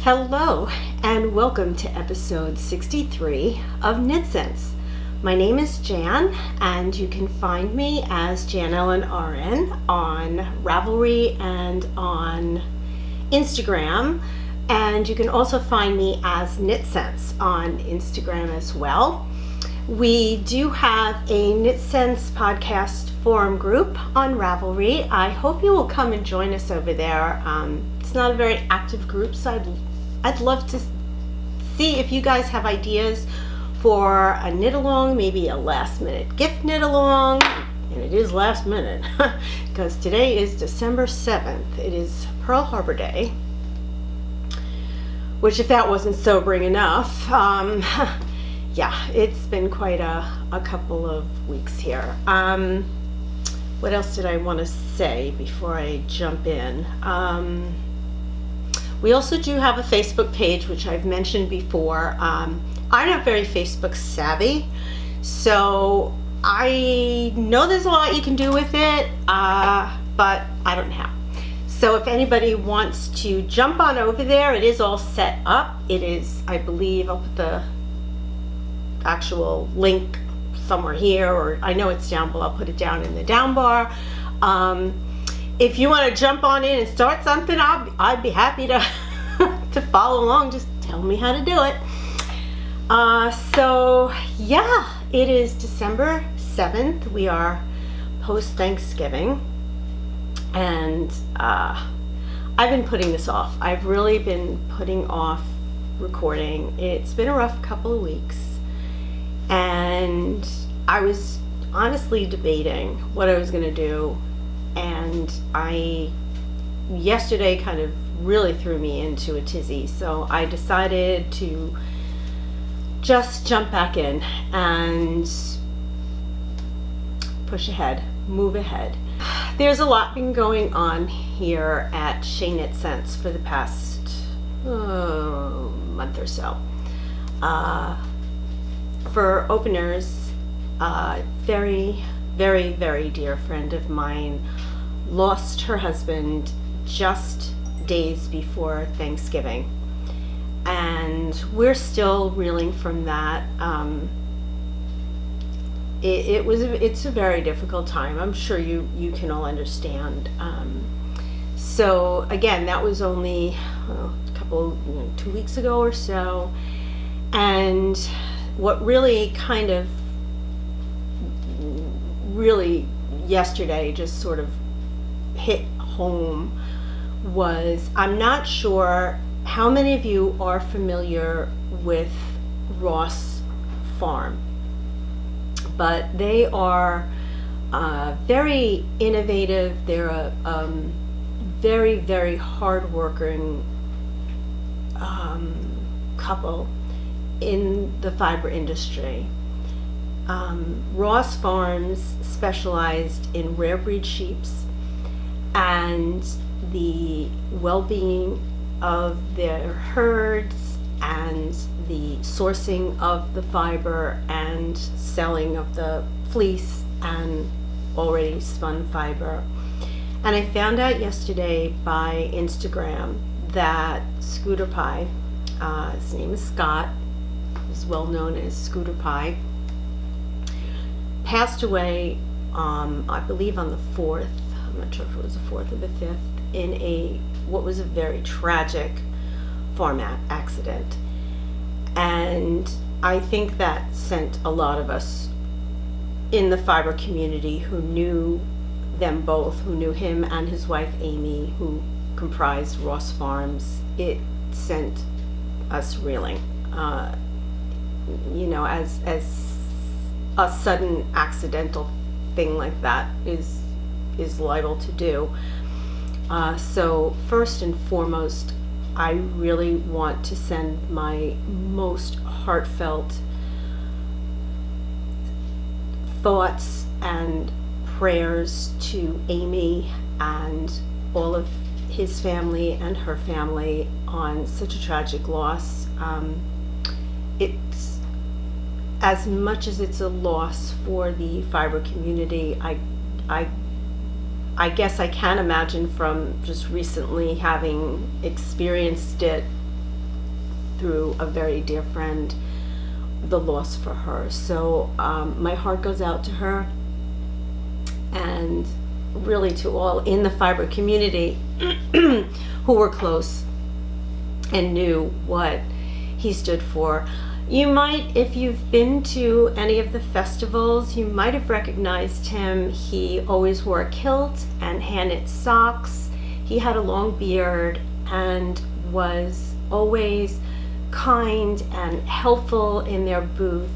Hello and welcome to episode 63 of nonscents. My name is Jan and you can find me as Jan Ellen RN on Ravelry and on Instagram, and you can also find me as nonscents on Instagram as well. We do have a nonscents podcast forum group on Ravelry. I hope you will come and join us over there. It's not a very active group, so I'd love to see if you guys have ideas for a knit along, maybe a last minute gift knit along. And it is last minute because today is December 7th. It is Pearl Harbor Day, which, if that wasn't sobering enough, yeah, it's been quite a couple of weeks here. What else did I want to say before I jump in? We also do have a Facebook page, which I've mentioned before. I'm not very Facebook savvy, so I know there's a lot you can do with it, but I don't know. So if anybody wants to jump on over there, it is all set up. It is, I believe, I'll put the actual link somewhere here, or I know it's down below. I'll put it down in the down bar. If you want to jump on in and start something, I'd be happy to to follow along. Just tell me how to do it. So yeah, it is December 7th. We are post Thanksgiving, and I've been putting this off. I've really been putting off recording. It's been a rough couple of weeks, and I was honestly debating what I was going to do. And yesterday kind of really threw me into a tizzy, so I decided to just jump back in and push ahead, move ahead. There's a lot been going on here at Shea nonscents for the past month or so. For openers, very dear friend of mine lost her husband just days before Thanksgiving, and we're still reeling from that. It's a very difficult time. I'm sure you can all understand. So again, that was only a couple 2 weeks ago or so, and what really kind of yesterday just sort of hit home was, I'm not sure how many of you are familiar with Ross Farm, but they are very innovative. They're a very hardworking couple in the fiber industry. Ross Farms specialized in rare breed sheeps and the well-being of their herds and the sourcing of the fiber and selling of the fleece and already spun fiber. And I found out yesterday by Instagram that Scooter Pie, his name is Scott, is well known as Scooter Pie, passed away, I believe on the 4th, I'm not sure if it was the 4th or the 5th, in what was a very tragic farm accident. And I think that sent a lot of us in the fiber community who knew them both, who knew him and his wife Amy, who comprised Ross Farms, it sent us reeling. As a sudden accidental thing like that is liable to do. So first and foremost, I really want to send my most heartfelt thoughts and prayers to Amy and all of his family and her family on such a tragic loss. It's, as much as it's a loss for the fiber community, I guess I can imagine from just recently having experienced it through a very dear friend, the loss for her. So my heart goes out to her, and really to all in the fiber community who were close and knew what he stood for. You might, if you've been to any of the festivals, you might have recognized him. He always wore a kilt and hand-knit socks. He had a long beard and was always kind and helpful in their booth,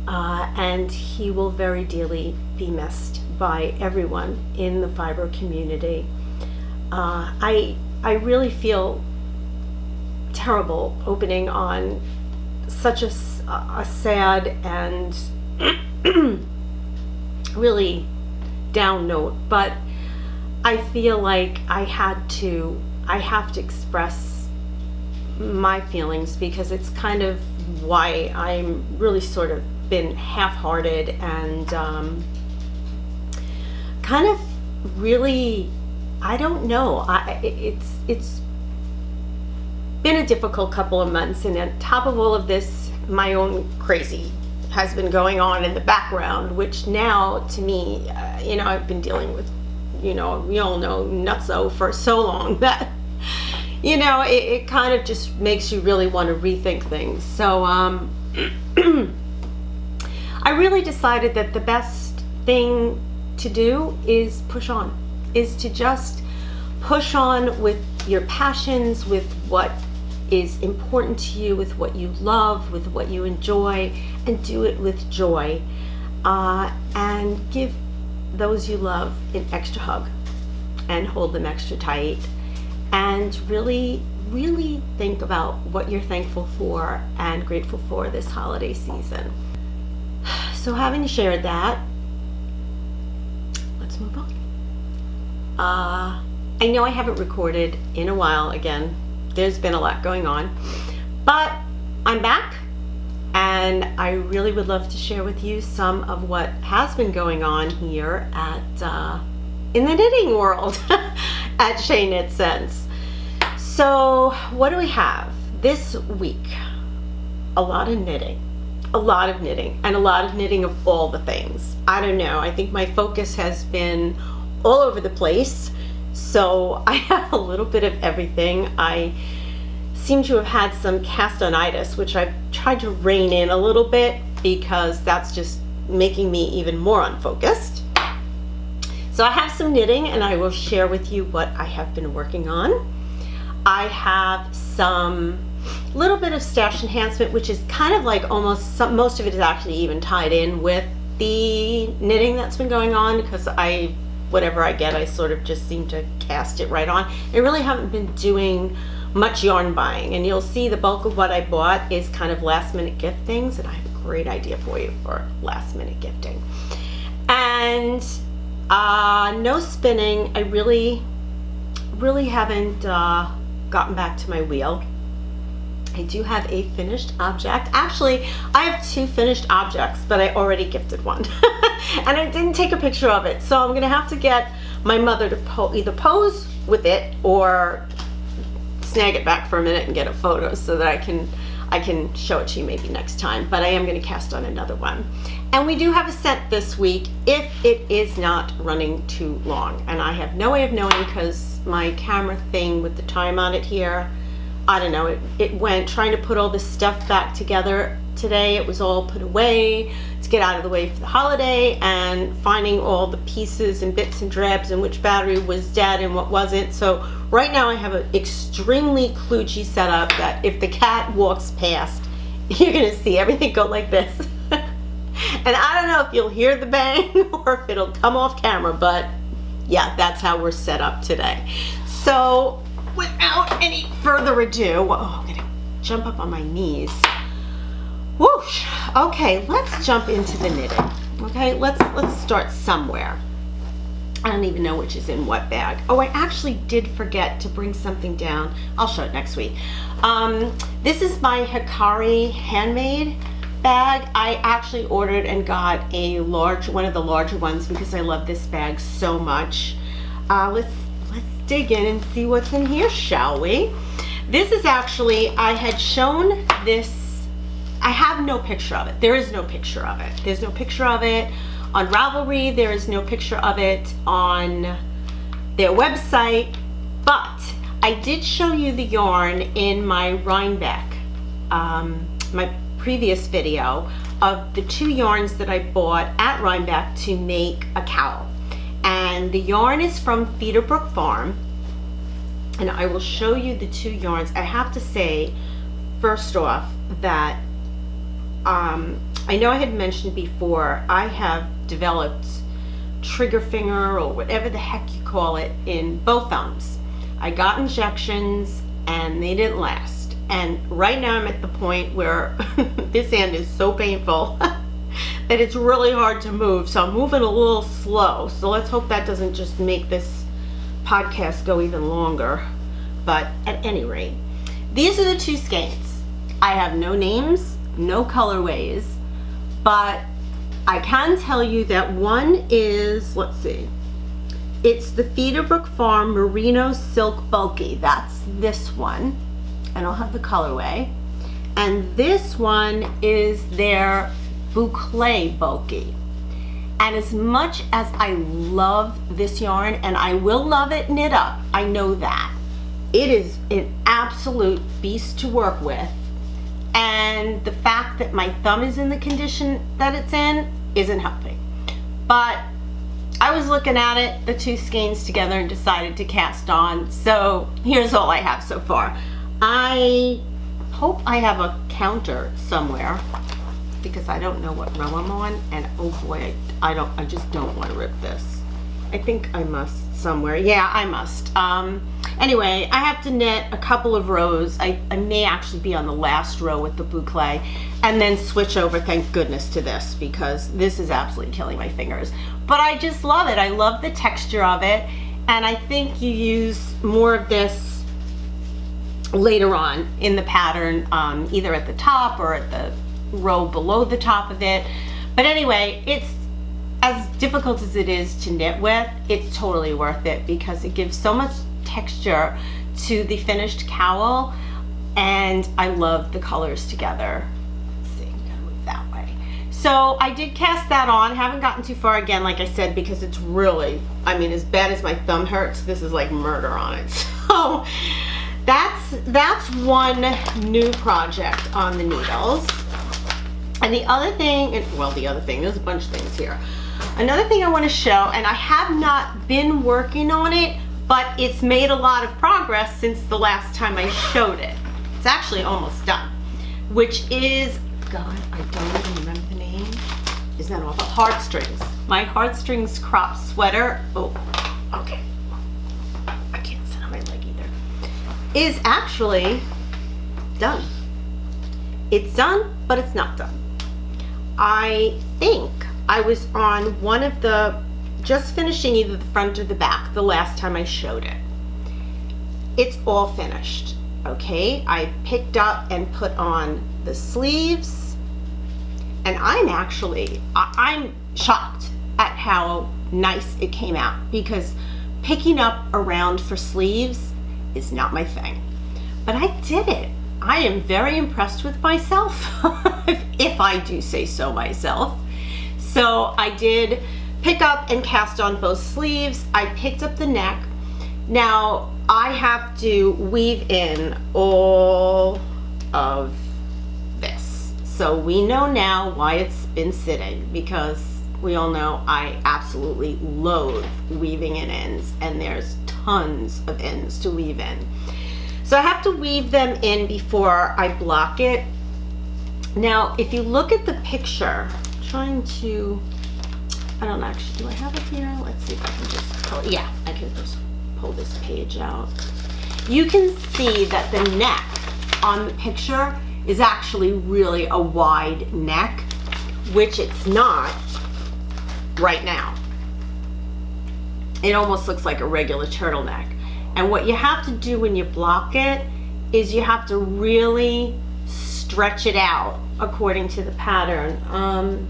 and he will very dearly be missed by everyone in the fiber community. I really feel terrible opening on such a sad and really down note, but I feel like I have to express my feelings, because it's kind of why I'm really sort of been half-hearted and kind of really, I don't know, it's been a difficult couple of months, and on top of all of this, my own crazy has been going on in the background, which now to me, I've been dealing with, we all know nutso for so long that it kind of just makes you really want to rethink things. So I really decided that the best thing to do is push on, is to just push on with your passions, with what is important to you, with what you love, with what you enjoy, and do it with joy, and give those you love an extra hug and hold them extra tight, and really think about what you're thankful for and grateful for this holiday season. So having shared that, let's move on. I know I haven't recorded in a while. Again, there's been a lot going on, but I'm back, and I really would love to share with you some of what has been going on here at in the knitting world at Shea Knit Sense. So what do we have this week? A lot of knitting, and a lot of knitting of all the things. I don't know, I think my focus has been all over the place, so I have a little bit of everything. I seem to have had some cast-on-itis, which I've tried to rein in a little bit, because that's just making me even more unfocused. So I have some knitting, and I will share with you what I have been working on. I have some little bit of stash enhancement, which is kind of like almost most of it is actually even tied in with the knitting that's been going on, because whatever I get, I sort of just seem to cast it right on. I really haven't been doing much yarn buying, and you'll see the bulk of what I bought is kind of last minute gift things, and I have a great idea for you for last minute gifting. And no spinning. I really haven't gotten back to my wheel. I do have a finished object. Actually, I have two finished objects, but I already gifted one. And I didn't take a picture of it, so I'm gonna have to get my mother to either pose with it or snag it back for a minute and get a photo so that I can show it to you maybe next time. But I am going to cast on another one. And we do have a scent this week if it is not running too long. And I have no way of knowing, because my camera thing with the time on it here, I don't know, it went trying to put all this stuff back together today. It was all put away to get out of the way for the holiday, and finding all the pieces and bits and drabs and which battery was dead and what wasn't. So right now I have an extremely kludgy setup that if the cat walks past, you're gonna see everything go like this. And I don't know if you'll hear the bang or if it'll come off camera, but yeah, that's how we're set up today. So without any further ado, I'm gonna jump up on my knees. Whoosh. Okay, let's jump into the knitting. Okay, let's start somewhere. I don't even know which is in what bag. Oh, I actually did forget to bring something down. I'll show it next week. This is my Hikari handmade bag. I actually ordered and got one of the larger ones because I love this bag so much. Let's dig in and see what's in here, shall we? This is actually, I had shown this, I have no picture of it. There is no picture of it. There's no picture of it on Ravelry. There is no picture of it on their website, but I did show you the yarn in my Rhinebeck, my previous video, of the 2 yarns that I bought at Rhinebeck to make a cowl. And the yarn is from Feederbrook Farm, and I will show you the 2 yarns. I have to say, first off, that I know I had mentioned before, I have developed trigger finger, or whatever the heck you call it, in both thumbs. I got injections and they didn't last. And right now I'm at the point where this hand is so painful that it's really hard to move. So I'm moving a little slow. So let's hope that doesn't just make this podcast go even longer. But at any rate, these are the 2 skeins. I have no names, no colorways, but I can tell you that one is, let's see, it's the Feederbrook Farm Merino Silk Bulky. That's this one, and I'll have the colorway. And this one is their Boucle Bulky. And as much as I love this yarn, and I will love it knit up, I know that, it is an absolute beast to work with. And the fact that my thumb is in the condition that it's in isn't helping. But I was looking at it, the 2 skeins together, and decided to cast on. So here's all I have so far. I hope I have a counter somewhere, because I don't know what row I'm on, and oh boy, I just don't want to rip this. I think I must somewhere. Yeah, I must. Anyway, I have to knit a couple of rows. I may actually be on the last row with the boucle, and then switch over, thank goodness, to this, because this is absolutely killing my fingers. But I just love it. I love the texture of it, and I think you use more of this later on in the pattern, either at the top or at the row below the top of it. But anyway, it's as difficult as it is to knit with, it's totally worth it, because it gives so much texture to the finished cowl, and I love the colors together. Let's see, I'm gonna move that way. So I did cast that on. Haven't gotten too far again, like I said, because it's really, I mean, as bad as my thumb hurts, this is like murder on it. So that's one new project on the needles. And the other thing, there's a bunch of things here. Another thing I want to show, and I have not been working on it, but it's made a lot of progress since the last time I showed it. It's actually almost done, which is, God, I don't even remember the name. Isn't that awful? Heartstrings. My Heartstrings crop sweater. Oh, okay. I can't sit on my leg either. Is actually done. It's done, but it's not done. I think I was on one of the, just finishing either the front or the back the last time I showed it. It's all finished, okay? I picked up and put on the sleeves, and I'm shocked at how nice it came out, because picking up around for sleeves is not my thing. But I did it. I am very impressed with myself, if I do say so myself. So I did pick up and cast on both sleeves. I picked up the neck. Now I have to weave in all of this. So we know now why it's been sitting, because we all know I absolutely loathe weaving in ends, and there's tons of ends to weave in. So I have to weave them in before I block it. Now, if you look at the picture, I'm trying to, I don't know, actually, do I have it here? Let's see if I can just pull, yeah, I can just pull this page out. You can see that the neck on the picture is actually really a wide neck, which it's not right now. It almost looks like a regular turtleneck. And what you have to do when you block it is you have to really stretch it out according to the pattern.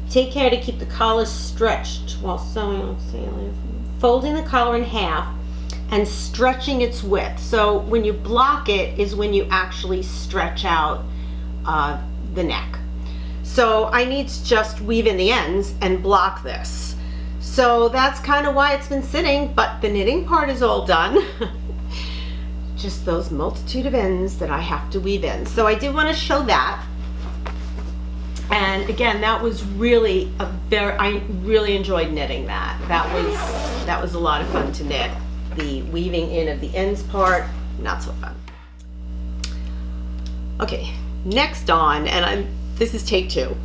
Take care to keep the collar stretched while sewing. Let's see, folding the collar in half and stretching its width. So when you block it is when you actually stretch out the neck. So I need to just weave in the ends and block this. So that's kind of why it's been sitting, but the knitting part is all done. Just those multitude of ends that I have to weave in. So I did want to show that. And again, that was really I really enjoyed knitting that. That was a lot of fun to knit. The weaving in of the ends part, not so fun. Okay, next on, and this is take 2.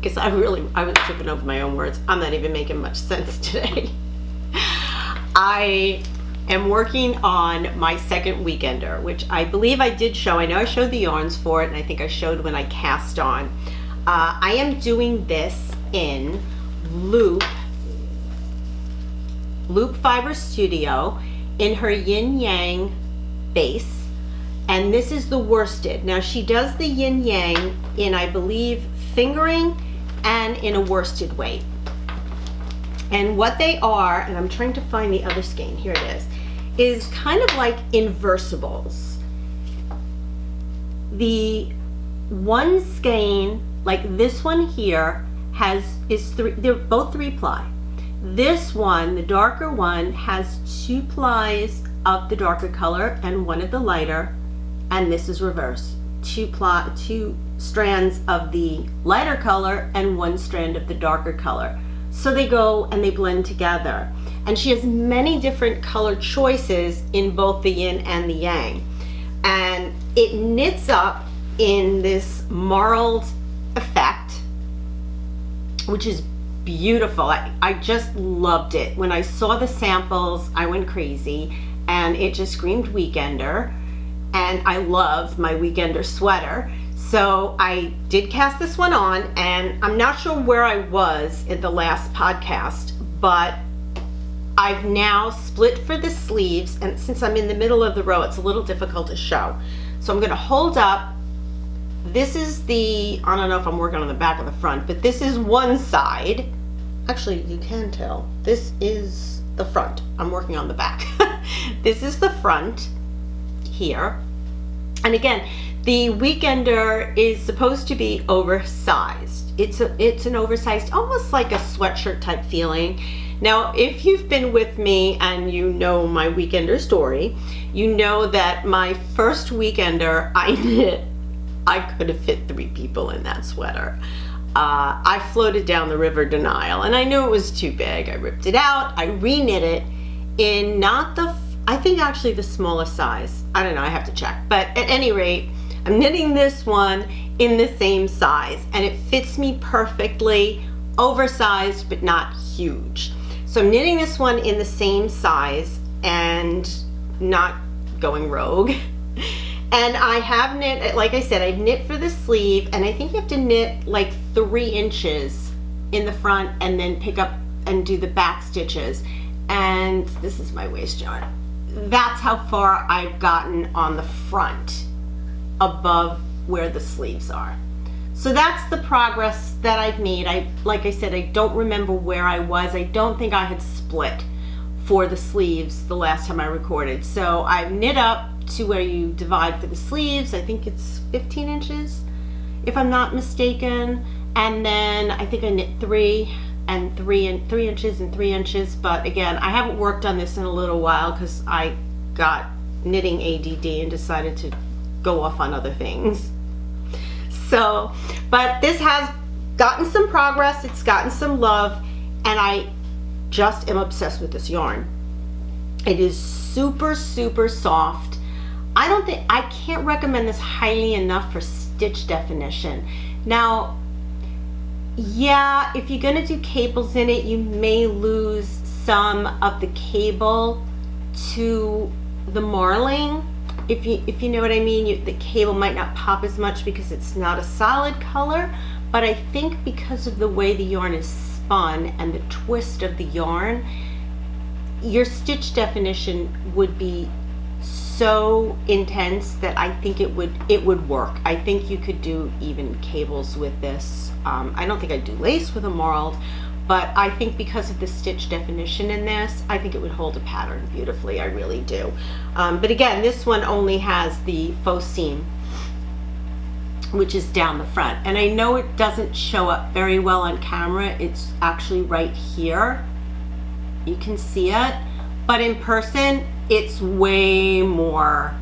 Because I was tripping over my own words. I'm not even making much sense today. I am working on my second weekender, which I believe I did show. I know I showed the yarns for it, and I think I showed when I cast on. I am doing this in Loop Fiber Studio in her yin yang base, and this is the worsted. Now she does the yin yang in, I believe, fingering and in a worsted weight. And what they are, and I'm trying to find the other skein, here it is kind of like inversibles. The one skein, like this one here, they're both 3-ply. This one, the darker one, has 2 plies of the darker color and 1 of the lighter, and this is reverse. 2 strands of the lighter color and 1 strand of the darker color. So they go and they blend together. And she has many different color choices in both the yin and the yang. And it knits up in this marled effect, which is beautiful. I just loved it. When I saw the samples, I went crazy, and it just screamed weekender. And I love my weekender sweater. So I did cast this one on, and I'm not sure where I was in the last podcast, but I've now split for the sleeves, and since I'm in the middle of the row, it's a little difficult to show. So I'm gonna hold up. This is I don't know if I'm working on the back or the front, but this is one side. Actually, you can tell. This is the front. I'm working on the back. This is the front here. And again, the weekender is supposed to be oversized. It's an oversized, almost like a sweatshirt type feeling. Now, if you've been with me and you know my weekender story, you know that my first weekender I could have fit 3 people in that sweater. I floated down the river denial, and I knew it was too big. I ripped it out, I re-knit it in I think actually the smallest size. I don't know, I have to check. But at any rate, I'm knitting this one in the same size, and it fits me perfectly, oversized but not huge. So I'm knitting this one in the same size and not going rogue. And I have knit, like I said, I've knit for the sleeve, and I think you have to knit like 3 inches in the front and then pick up and do the back stitches. And this is my waist yarn. That's how far I've gotten on the front above where the sleeves are. So that's the progress that I've made. Like I said, I don't remember where I was. I don't think I had split for the sleeves the last time I recorded. So I've knit up to where you divide for the sleeves. I think it's 15 inches, if I'm not mistaken. And then I think I knit 3 inches and 3 inches. But again, I haven't worked on this in a little while because I got knitting ADD and decided to go off on other things. So, but this has gotten some progress, it's gotten some love, and I just am obsessed with this yarn. It is super, super soft. I can't recommend this highly enough for stitch definition. Now, yeah, if you're gonna do cables in it, you may lose some of the cable to the marling. If you know what I mean, the cable might not pop as much because it's not a solid color, but I think because of the way the yarn is spun and the twist of the yarn, your stitch definition would be so intense that I think it would work. I think you could do even cables with this. I don't think I'd do lace with a marled, but I think because of the stitch definition in this, I think it would hold a pattern beautifully. I really do. But again, this one only has the faux seam, which is down the front. And I know it doesn't show up very well on camera. It's actually right here. You can see it, but in person, it's way more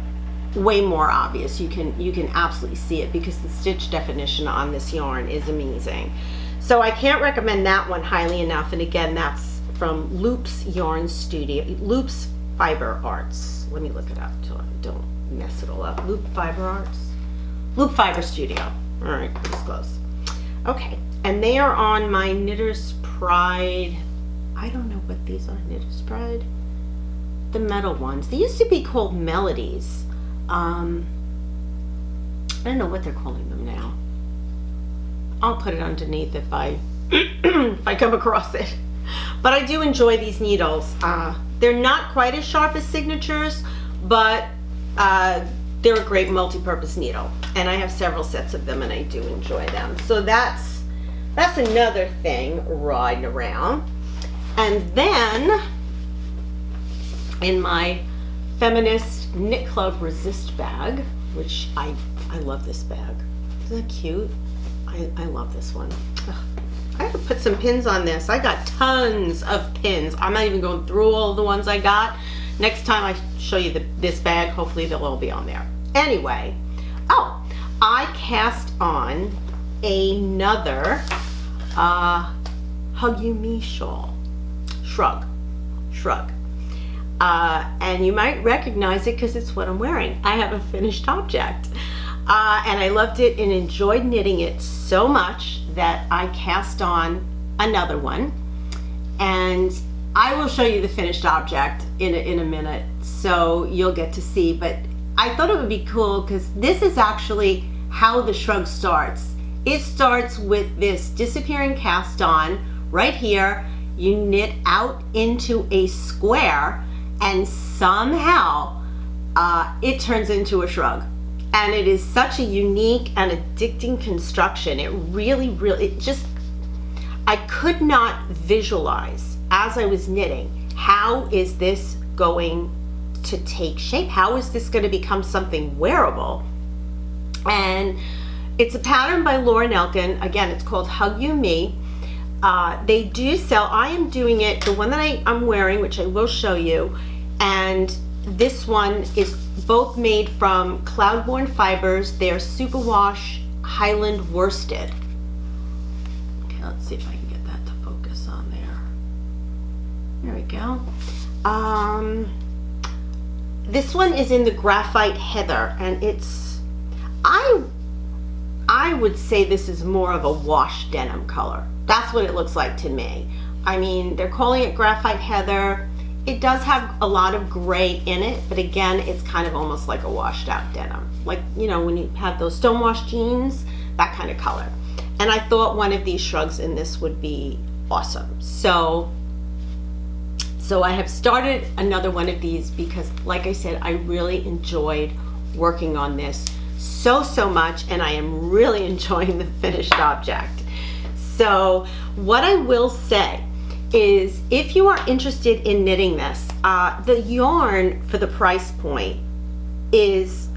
obvious. You can absolutely see it because the stitch definition on this yarn is amazing. So I can't recommend that one highly enough. And again, that's from Loop's Yarn Studio, Loop's Fiber Arts. Let me look it up so I don't mess it all up. Loop Fiber Arts, Loop Fiber Studio. All right, it's close. Okay, and they are on my Knitter's Pride. I don't know what these are, Knitter's Pride. The metal ones. They used to be called Melodies. I don't know what they're calling them now. I'll put it underneath if I if I come across it. But I do enjoy these needles. They're not quite as sharp as Signatures, but they're a great multi-purpose needle, and I have several sets of them, and I do enjoy them. So that's another thing riding around. And then in my Feminist Knit Club Resist bag, which I love this bag. Isn't that cute? I love this one. Ugh. I have to put some pins on this. I got tons of pins. I'm not even going through all the ones I got. Next time I show you this bag, hopefully they'll all be on there. Anyway, oh, I cast on another Hug You Me shawl. Shrug. And you might recognize it because it's what I'm wearing. I have a finished object. And I loved it and enjoyed knitting it so much that I cast on another one. And I will show you the finished object in a minute, so you'll get to see. But I thought it would be cool because this is actually how the shrug starts. It starts with this disappearing cast on right here. You knit out into a square, and somehow it turns into a shrug. And it is such a unique and addicting construction. It really, I could not visualize as I was knitting, how is this going to take shape? How is this going to become something wearable? And it's a pattern by Laura Nelkin. Again, it's called Hug You Me. They do sell, I am doing it, the one that I'm wearing, which I will show you, and this one is both made from Cloudborne fibers. They're superwash Highland worsted. Okay, let's see if I can get that to focus on there. There we go. This one is in the graphite heather, and it's, I would say this is more of a wash denim color. That's what it looks like to me. I mean, they're calling it graphite heather. It does have a lot of gray in it, but again, it's kind of almost like a washed out denim. Like, you know, when you have those stonewash jeans, that kind of color. And I thought one of these shrugs in this would be awesome. So I have started another one of these because, like I said, I really enjoyed working on this so much, and I am really enjoying the finished object. So what I will say is, if you are interested in knitting this, the yarn for the price point is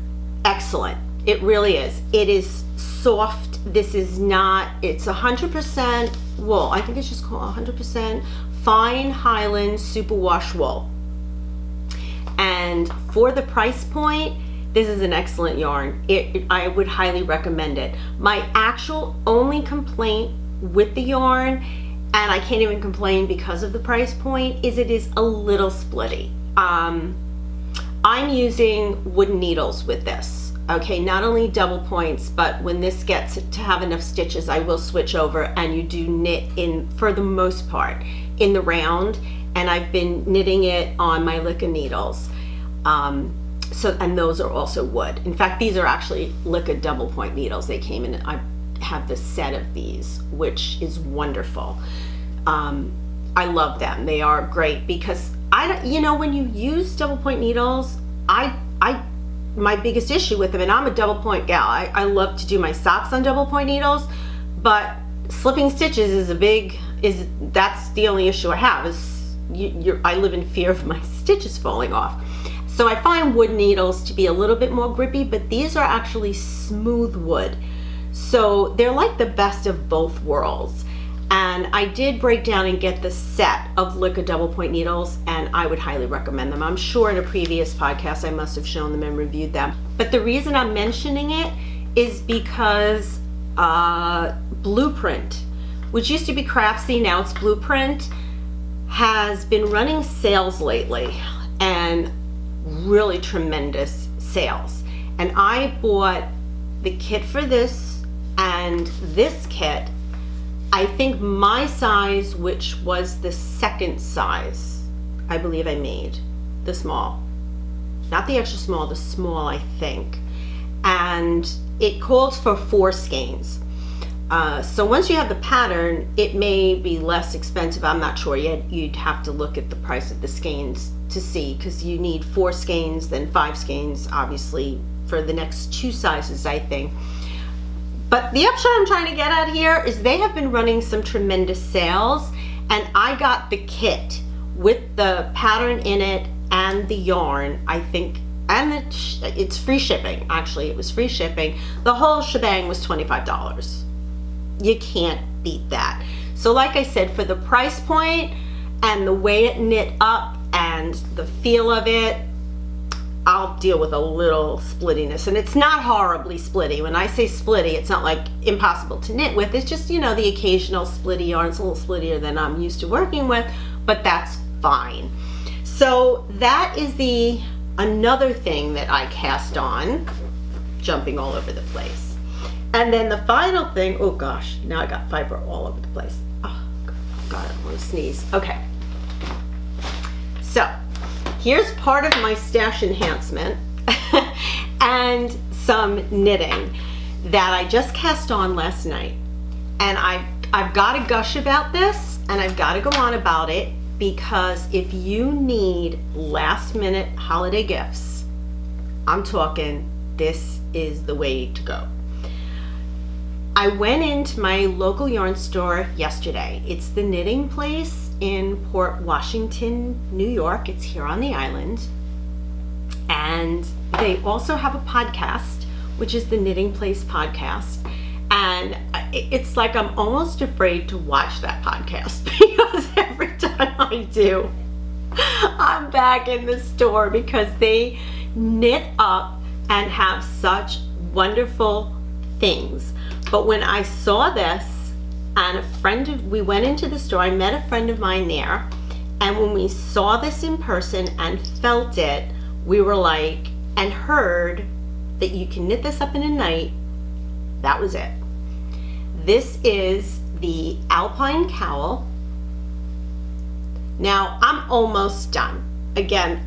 excellent. It really is. It is soft. This is not, it's 100% wool. I think it's just called 100% fine Highland superwash wool. And for the price point, this is an excellent yarn. I would highly recommend it. My actual only complaint with the yarn, and I can't even complain because of the price point, is it is a little splitty. I'm using wooden needles with this. Okay, not only double points, but when this gets to have enough stitches, I will switch over, and you do knit in, for the most part, in the round, and I've been knitting it on my Licca needles. And those are also wood. In fact, these are actually Licca double point needles. They came in, I have the set of these, which is wonderful. I love them. They are great because you know, when you use double point needles, my biggest issue with them, and I'm a double point gal, I love to do my socks on double point needles, but slipping stitches is a big That's the only issue I have is I live in fear of my stitches falling off. So I find wood needles to be a little bit more grippy, but these are actually smooth wood. So they're like the best of both worlds. And I did break down and get the set of Lica double point needles, and I would highly recommend them. I'm sure in a previous podcast I must have shown them and reviewed them. But the reason I'm mentioning it is because Bluprint, which used to be Craftsy, now it's Bluprint, has been running sales lately, and really tremendous sales. And I bought the kit for this and this kit. I think my size, which was the second size, I believe I made the small, not the extra small, the small, I think. And it calls for 4 skeins. So once you have the pattern, it may be less expensive. I'm not sure yet. You'd have to look at the price of the skeins to see, because you need 4 skeins, then 5 skeins, obviously, for the next 2 sizes, I think. But the upshot I'm trying to get at here is they have been running some tremendous sales, and I got the kit with the pattern in it and the yarn, I think, and it's free shipping. Actually, it was free shipping. The whole shebang was $25. You can't beat that. So like I said, for the price point and the way it knit up and the feel of it, I'll deal with a little splittiness. And it's not horribly splitty. When I say splitty, it's not like impossible to knit with. It's just, you know, the occasional splitty yarn. It's a little splittier than I'm used to working with, but that's fine. So that is another thing that I cast on, jumping all over the place. And then the final thing, oh gosh, now I got fiber all over the place. Oh God, I want to sneeze. Okay. So here's part of my stash enhancement and some knitting that I just cast on last night. And I've got to gush about this, and I've got to go on about it, because if you need last minute holiday gifts, I'm talking, this is the way to go. I went into my local yarn store yesterday. It's the Knitting Place in Port Washington, New York. It's here on the island. And they also have a podcast, which is the Knitting Place podcast. And it's like I'm almost afraid to watch that podcast, because every time I do, I'm back in the store, because they knit up and have such wonderful things. But when I saw this, and we went into the store, I met a friend of mine there, and when we saw this in person and felt it, we were like, and heard that you can knit this up in a night, that was it. This is the Alpine Cowl. Now, I'm almost done. Again,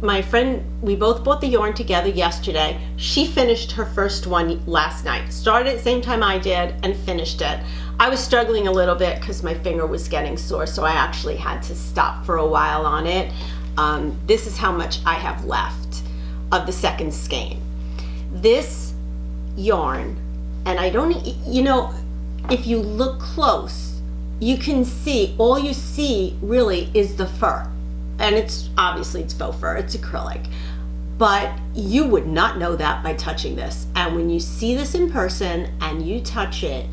my friend, we both bought the yarn together yesterday. She finished her first one last night. Started at the same time I did and finished it. I was struggling a little bit because my finger was getting sore, so I actually had to stop for a while on it. This is how much I have left of the second skein. This yarn, and I don't, you know, if you look close, you can see, all you see really is the fur. And it's obviously it's faux fur, it's acrylic, but you would not know that by touching this. And when you see this in person and you touch it,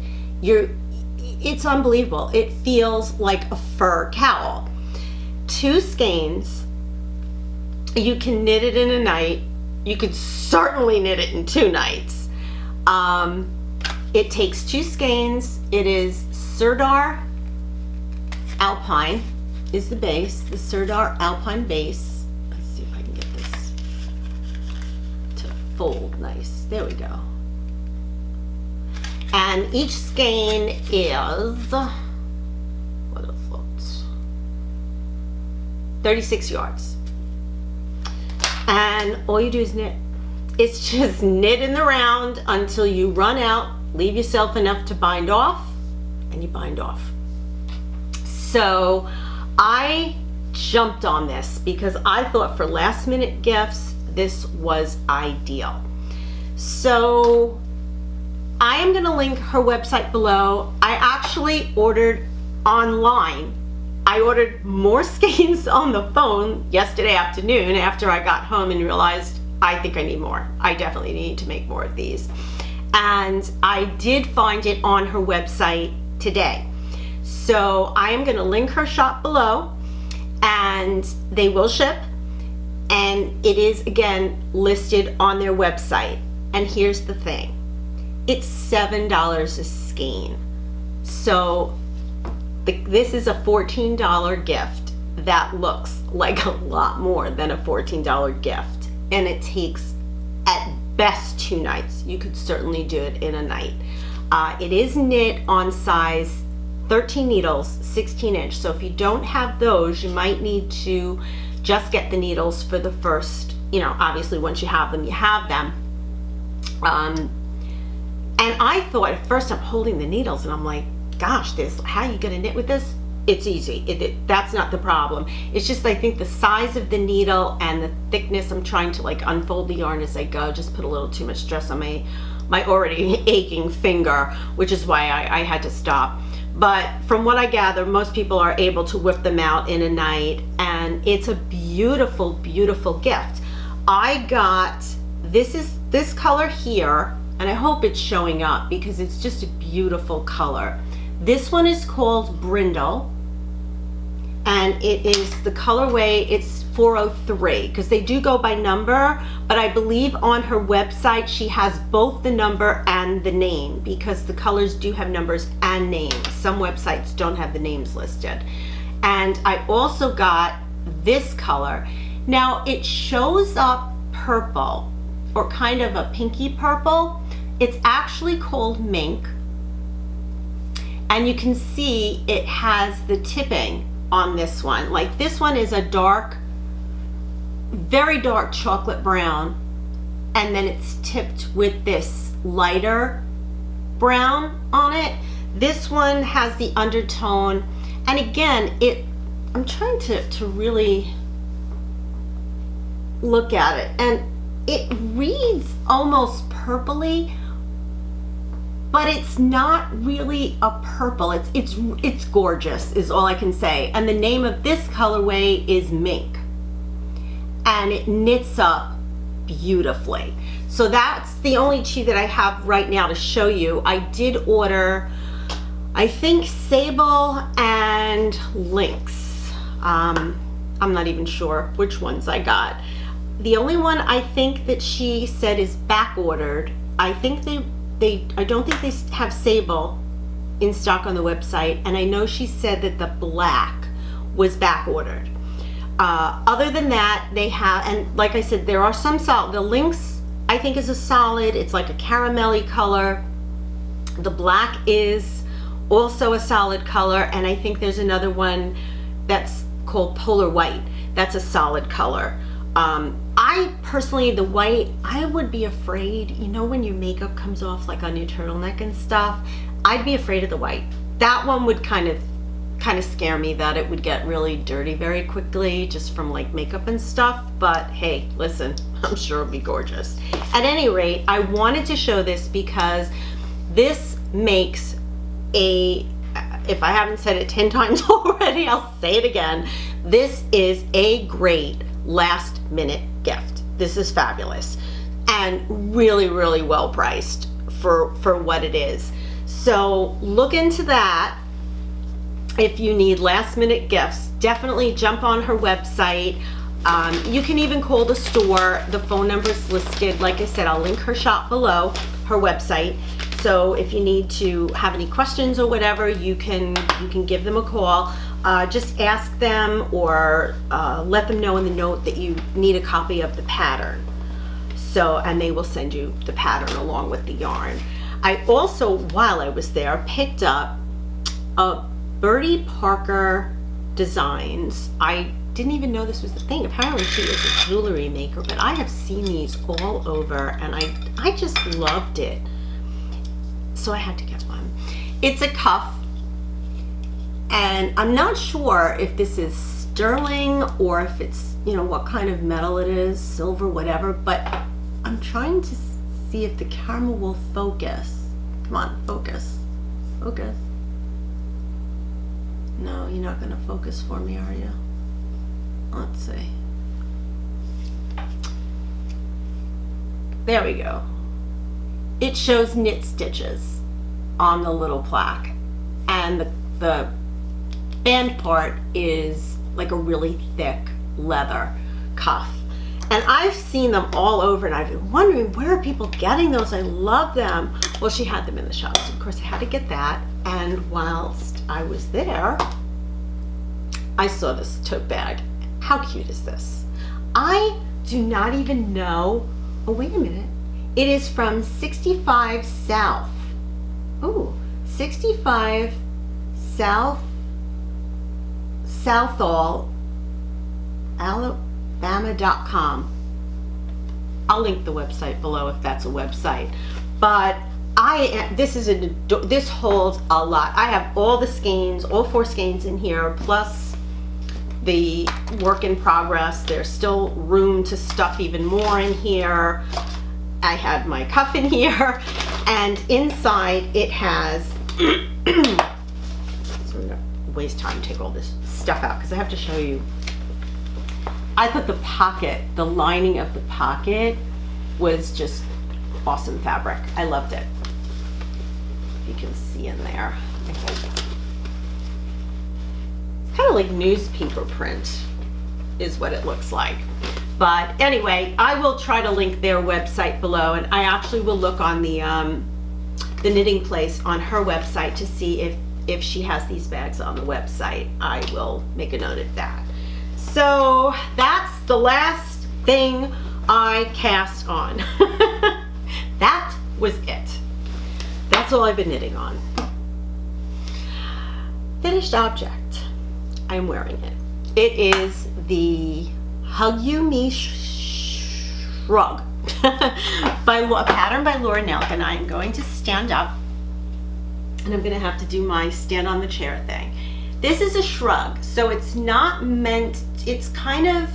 it's unbelievable. It feels like a fur cowl. 2 skeins. You can knit it in a night. You could certainly knit it in 2 nights. It takes 2 skeins. It is Sirdar Alpine is the base, the Sirdar Alpine base. Let's see if I can get this to fold nice. There we go. And each skein is, what is it? 36 yards. And all you do is knit. It's just knit in the round until you run out, leave yourself enough to bind off, and you bind off. So I jumped on this because I thought for last minute gifts, this was ideal. So I am gonna link her website below. I actually ordered online. I ordered more skeins on the phone yesterday afternoon after I got home and realized I think I need more. I definitely need to make more of these. And I did find it on her website today. So I am gonna link her shop below, and they will ship. And it is, again, listed on their website. And here's the thing. It's $7 a skein. So this is a $14 gift that looks like a lot more than a $14 gift. And it takes at best 2 nights. You could certainly do it in a night. It is knit on size 13 needles, 16 inch. So if you don't have those, you might need to just get the needles for the first, obviously once you have them, you have them. And I thought at first, I'm holding the needles and I'm like, gosh, how are you gonna knit with this? It's easy. That's not the problem. It's just, I think the size of the needle and the thickness, I'm trying to like unfold the yarn as I go, just put a little too much stress on my already aching finger, which is why I had to stop. But from what I gather, most people are able to whip them out in a night, and it's a beautiful, beautiful gift. I got, this color here, and I hope it's showing up because it's just a beautiful color. This one is called Brindle, and it is the colorway, it's 403, because they do go by number, but I believe on her website she has both the number and the name, because the colors do have numbers and names. Some websites don't have the names listed. And I also got this color. Now it shows up purple, or kind of a pinky purple. It's actually called Mink, and you can see it has the tipping on this one. Like this one is a dark, very dark chocolate brown, and then it's tipped with this lighter brown on it. This one has the undertone, and again, I'm trying to really look at it, and it reads almost purpley, but it's not really a purple. It's gorgeous is all I can say. And the name of this colorway is Mink, and it knits up beautifully. So that's the only 2 that I have right now to show you. I did order, I think, Sable and Lynx. I'm not even sure which ones I got. The only one I think that she said is back ordered. I think I don't think they have Sable in stock on the website, and I know she said that the black was back ordered. Other than that, they have, and like I said, there are some solid. The Lynx I think is a solid. It's like a caramelly color. The black is also a solid color, and I think there's another one that's called Polar White. That's a solid color. I personally, the white, I would be afraid, when your makeup comes off like on your turtleneck and stuff, I'd be afraid of the white. That one would kind of scare me, that it would get really dirty very quickly just from like makeup and stuff. But hey, listen, I'm sure it'll be gorgeous. At any rate, I wanted to show this because this makes if I haven't said it 10 times already, I'll say it again. This is a great last minute gift. This is fabulous and really, really well priced for what it is. So look into that. If you need last minute gifts, definitely jump on her website. You can even call the store. The phone number is listed. Like I said, I'll link her shop below, her website. So if you need to have any questions or whatever, you can give them a call. Just ask them, or let them know in the note that you need a copy of the pattern. And they will send you the pattern along with the yarn. I also, while I was there, picked up a Birdie Parker Designs. I didn't even know this was a thing. Apparently she is a jewelry maker, but I have seen these all over, and I just loved it. So I had to get one. It's a cuff, and I'm not sure if this is sterling or if it's, what kind of metal it is, silver, whatever, but I'm trying to see if the camera will focus. Come on, focus. Focus. No, you're not gonna focus for me, are you? Let's see. There we go. It shows knit stitches on the little plaque, and the band part is like a really thick leather cuff. And I've seen them all over, and I've been wondering, where are people getting those? I love them. Well, she had them in the shop, so of course I had to get that. And whilst I was there, I saw this tote bag. How cute is this? I do not even know. Oh, wait a minute. It is from 65 South. Ooh, 65 South, Southall, Alabama.com. I'll link the website below if that's a website. But this holds a lot. I have all the skeins, all 4 skeins in here, plus the work in progress. There's still room to stuff even more in here. I have my cuff in here, and inside it has, so I'm gonna waste time to take all this stuff out because I have to show you. I thought the pocket, the lining of the pocket was just awesome fabric. I loved it. You can see in there, I hope. It's kind of like newspaper print is what it looks like. But anyway, I will try to link their website below, and I actually will look on the knitting place on her website to see if she has these bags on the website. I will make a note of that. So that's the last thing I cast on. That was it. That's all I've been knitting on. Finished object. I'm wearing it. It is the Hug You Me Shrug by a pattern by Laura Nelkin. I am going to stand up, and I'm going to have to do my stand on the chair thing. This is a shrug, so it's not meant, it's kind of,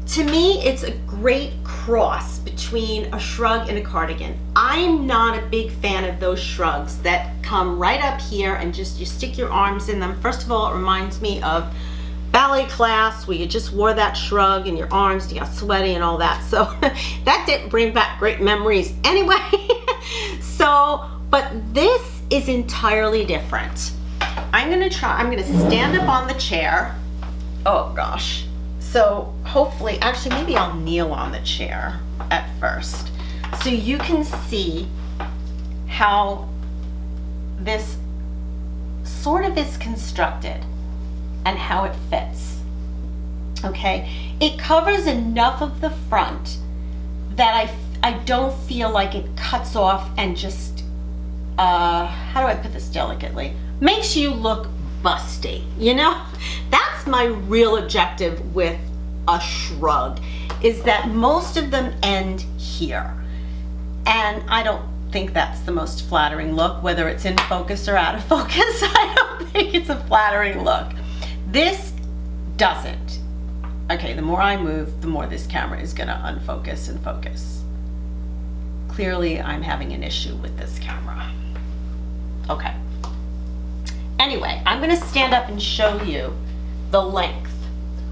to me, it's a great cross between a shrug and a cardigan. I'm not a big fan of those shrugs that come right up here and just you stick your arms in them. First of all, it reminds me of ballet class where you just wore that shrug and your arms, you got sweaty and all that. So that didn't bring back great memories anyway. So, but this is entirely different. I'm gonna stand up on the chair. Oh gosh. So hopefully, actually maybe I'll kneel on the chair at first. So you can see how this sort of is constructed and how it fits. Okay, it covers enough of the front that I don't feel like it cuts off and just, how do I put this delicately? Makes you look busty, you know? That's my real objective with a shrug, is that most of them end here. And I don't think that's the most flattering look, whether it's in focus or out of focus. I don't think it's a flattering look. This doesn't. Okay, the more I move, the more this camera is gonna unfocus and focus. Clearly, I'm having an issue with this camera. Okay. Anyway, I'm gonna stand up and show you the length,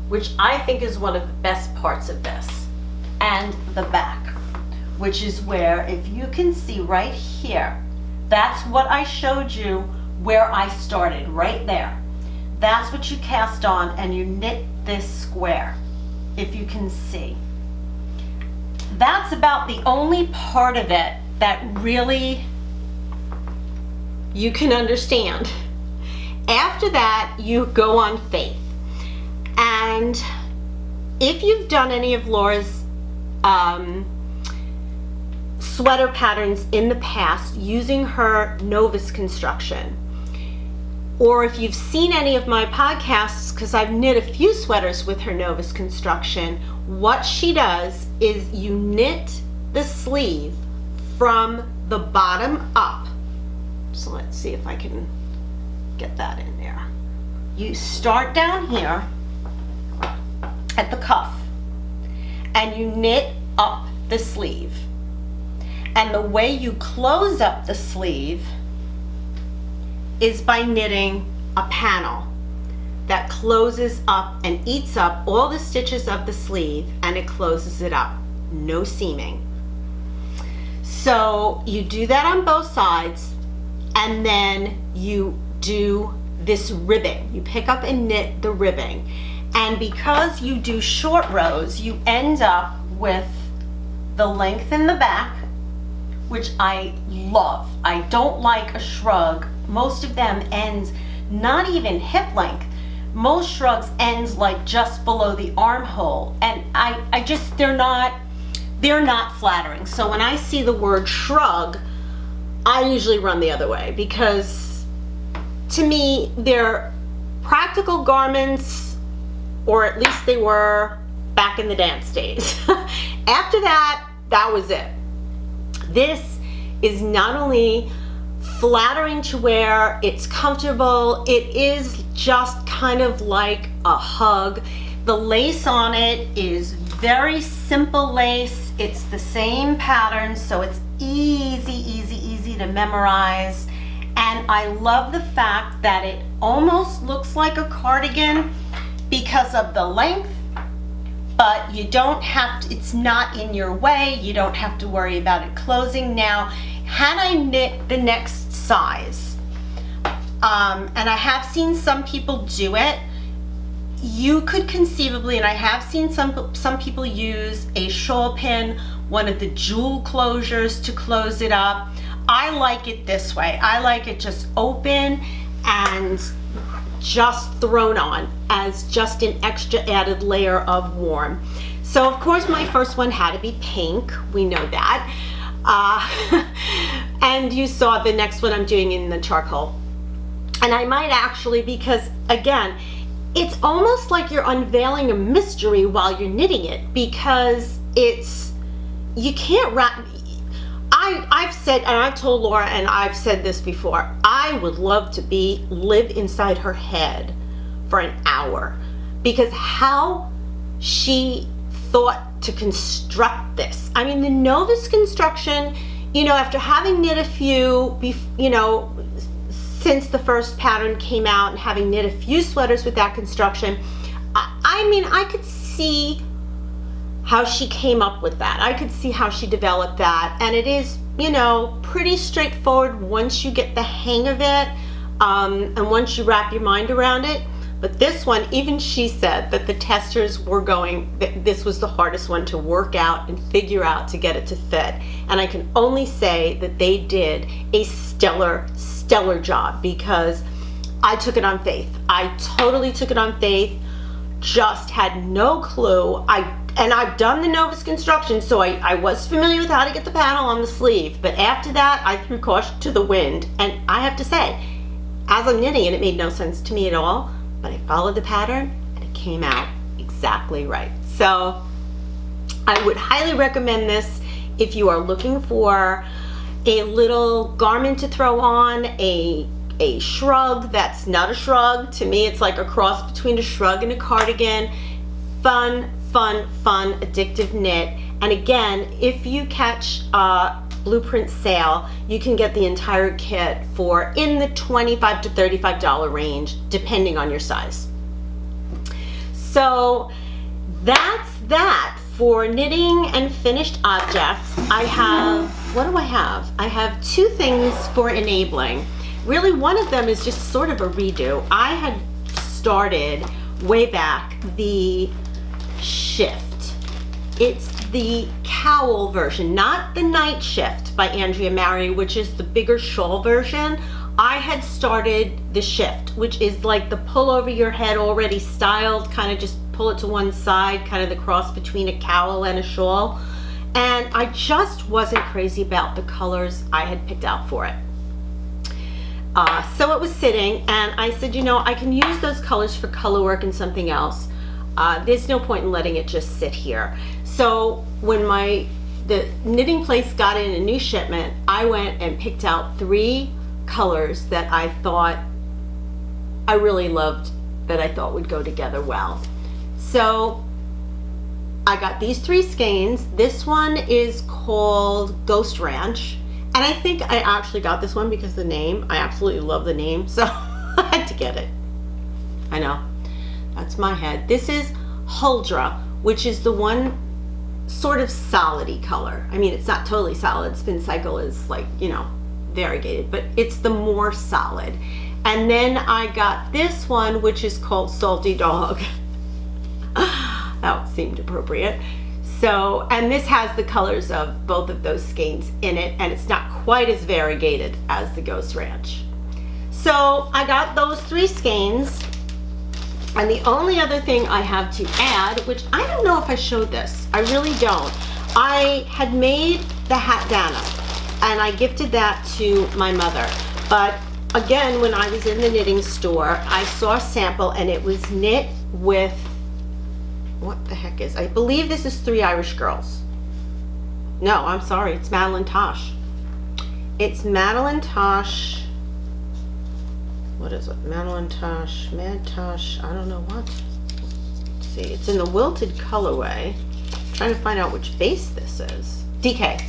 which I think is one of the best parts of this, and the back, which is where, if you can see right here, that's what I showed you where I started, right there. That's what you cast on, and you knit this square, if you can see. That's about the only part of it that really you can understand. After that, you go on faith. And if you've done any of Laura's sweater patterns in the past using her novice construction, or if you've seen any of my podcasts, because I've knit a few sweaters with her novice construction, what she does is you knit the sleeve from the bottom up. So let's see if I can get that in there. You start down here at the cuff and you knit up the sleeve. And the way you close up the sleeve is by knitting a panel that closes up and eats up all the stitches of the sleeve, and it closes it up, no seaming. So you do that on both sides, and then you do this ribbing. You pick up and knit the ribbing, and because you do short rows, you end up with the length in the back, which I love. I don't like a shrug. Most of them end not even hip length. Most shrugs end like just below the armhole, and I just, they're not flattering. So when I see the word shrug, I usually run the other way, because to me they're practical garments, or at least they were back in the dance days. After that, that was it. This is not only flattering to wear, it's comfortable, it is just kind of like a hug. The lace on it is very simple lace. It's the same pattern, so it's easy to memorize. And I love the fact that it almost looks like a cardigan because of the length, but you don't have to, it's not in your way. You don't have to worry about it closing. Now, had I knit the next size, and I have seen some people do it, you could conceivably, and I have seen some people use a shawl pin, one of the jewel closures to close it up. I like it this way. I like it just open and just thrown on as just an extra added layer of warm. So of course my first one had to be pink, we know that. And you saw the next one I'm doing in the charcoal. And I might actually, because again, it's almost like you're unveiling a mystery while you're knitting it, because it's, you can't wrap. I've said, and I've told Laura, and I've said this before, I would love to live inside her head for an hour, because how she thought to construct this. I mean, the novice construction, you know, after having knit a few, you know, since the first pattern came out, and having knit a few sweaters with that construction, I mean, I could see how she came up with that. I could see how she developed that, and it is, you know, pretty straightforward once you get the hang of it, and once you wrap your mind around it. But this one, even she said that the testers were going, that this was the hardest one to work out and figure out to get it to fit. And I can only say that they did a stellar job, because I took it on faith. I totally took it on faith, just had no clue. And I've done the novice construction, so I was familiar with how to get the panel on the sleeve. But after that, I threw caution to the wind. And I have to say, as I'm knitting it, it made no sense to me at all. But I followed the pattern, and it came out exactly right. So I would highly recommend this if you are looking for a little garment to throw on, a shrug that's not a shrug. To me, it's like a cross between a shrug and a cardigan. Fun, addictive knit. And again, if you catch a Bluprint sale, you can get the entire kit for in the $25 to $35 range, depending on your size. So that's that for knitting and finished objects. I have, what do I have? I have two things for enabling. Really, one of them is just sort of a redo. I had started way back the shift. It's the cowl version, not the night shift by Andrea Mowry, which is the bigger shawl version. I had started the shift, which is like the pull over your head already styled, kind of just pull it to one side, kind of the cross between a cowl and a shawl. And I just wasn't crazy about the colors I had picked out for it. So it was sitting, and I said, you know, I can use those colors for color work and something else. There's no point in letting it just sit here. So when the knitting place got in a new shipment, I went and picked out 3 colors that I thought I really loved, that I thought would go together well. So I got these 3 skeins. This one is called Ghost Ranch. And I think I actually got this one because the name, I absolutely love the name, so I had to get it. I know, that's my head. This is Huldra, which is the one sort of solid-y color. I mean, it's not totally solid. Spin Cycle is like, you know, variegated, but it's the more solid. And then I got this one, which is called Salty Dog. That seemed appropriate. So, and this has the colors of both of those skeins in it, and it's not quite as variegated as the Ghost Ranch. So I got those 3 skeins, and the only other thing I have to add, which I don't know if I showed this, I really don't. I had made the Hatdana, and I gifted that to my mother. But again, when I was in the knitting store, I saw a sample, and it was knit with, what the heck is, I believe this is 3 Irish Girls. No, I'm sorry, it's Madeline Tosh. It's Madeline Tosh, what is it, Madeline Tosh, Mad Tosh, I don't know what. Let's see, it's in the wilted colorway. I'm trying to find out which base this is. DK.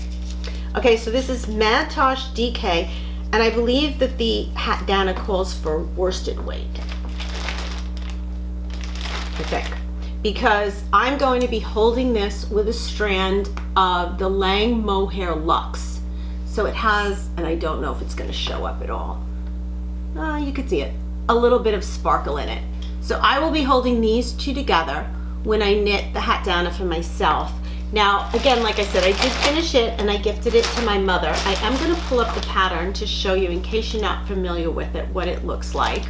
Okay, so this is Mad Tosh DK, and I believe that the Hatdana calls for worsted weight. I think. Because I'm going to be holding this with a strand of the Lang Mohair Luxe. So it has, and I don't know if it's going to show up at all. You could see it, a little bit of sparkle in it. So I will be holding these 2 together when I knit the Hatdana for myself. Now, again, like I said, I did finish it and I gifted it to my mother. I am going to pull up the pattern to show you, in case you're not familiar with it, what it looks like.